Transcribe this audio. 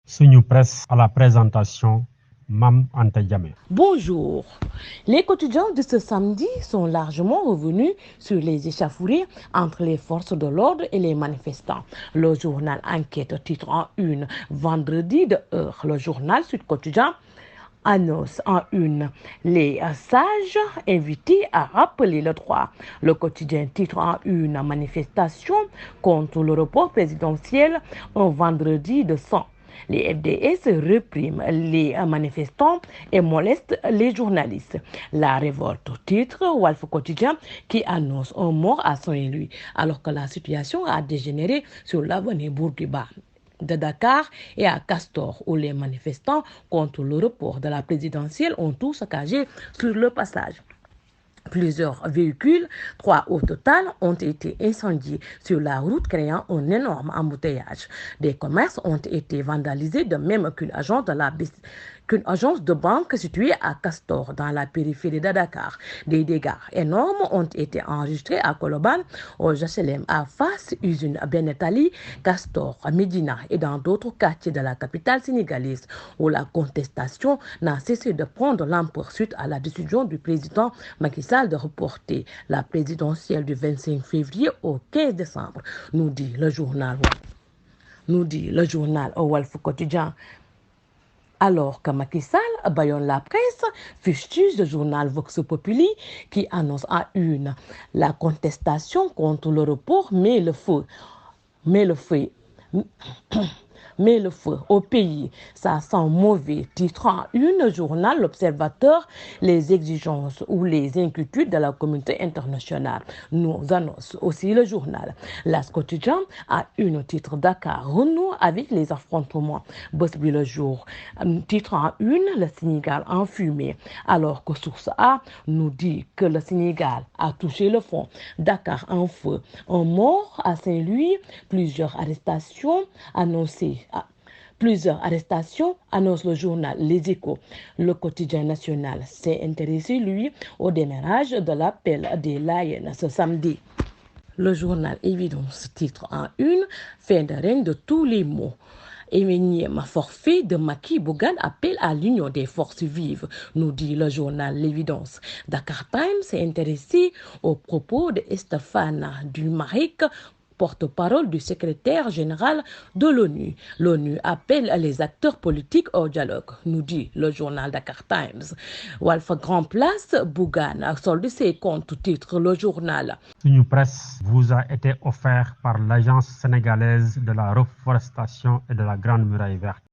Suñu Presse à la présentation, Mam Anta Diamé. Bonjour. Les quotidiens de ce samedi sont largement revenus sur les échauffourées entre les forces de l'ordre et les manifestants. Le journal Enquête titre en une vendredi de heure. Le journal Sud Quotidien annonce en une les sages invités à rappeler le droit. Le quotidien titre en une manifestation contre le report présidentiel un vendredi de sang. Les FDS répriment les manifestants et molestent les journalistes. La révolte titre Walf Quotidien qui annonce un mort à Saint-Louis alors que la situation a dégénéré sur l'avenue Bourguiba de Dakar et à Castor, où les manifestants contre le report de la présidentielle ont tous saccagé sur le passage. Plusieurs véhicules, 3 au total, ont été incendiés sur la route, créant un énorme embouteillage. Des commerces ont été vandalisés, de même qu'une agence de banque située à Castor, dans la périphérie de Dakar. Des dégâts énormes ont été enregistrés à Koloban, au HLM, à Fas, usine Benetali, Castor, Médina et dans d'autres quartiers de la capitale sénégalaise, où la contestation n'a cessé de prendre l'ampleur suite à la décision du président Macky Sall de reporter la présidentielle du 25 février au 15 décembre, nous dit le journal Walf Quotidien. Alors que Macky Sall bâillonne la presse, fustige le journal Vox Populi qui annonce à une la contestation contre le report met le feu au pays. Ça sent mauvais. Titrant une journal, l'Observateur, les exigences ou les inquiétudes de la communauté internationale. Nous annonce aussi le journal. L'As Quotidien a une titre Dakar renoue avec les affrontements. Bosby le jour. Titrant une, le Sénégal enfumé. Alors que Source A nous dit que le Sénégal a touché le fond. Dakar en feu. Un mort à Saint-Louis, plusieurs arrestations annoncées. Plusieurs arrestations, annonce le journal Les Échos. Le quotidien national s'est intéressé, lui, au démarrage de l'appel des Lions ce samedi. Le journal Évidence titre en une fin de règne de tous les maux. Énième forfait de Macky Bougane appelle à l'union des forces vives, nous dit le journal L'Évidence. Dakar Times s'est intéressé aux propos de Stéphane Dujarric, porte-parole du secrétaire général de l'ONU. L'ONU appelle les acteurs politiques au dialogue, nous dit le journal Dakar Times. Walf Grand Place, Bougane a soldé ses comptes, titre le journal. Suñu Presse vous a été offert par l'Agence sénégalaise de la reforestation et de la Grande Muraille Verte.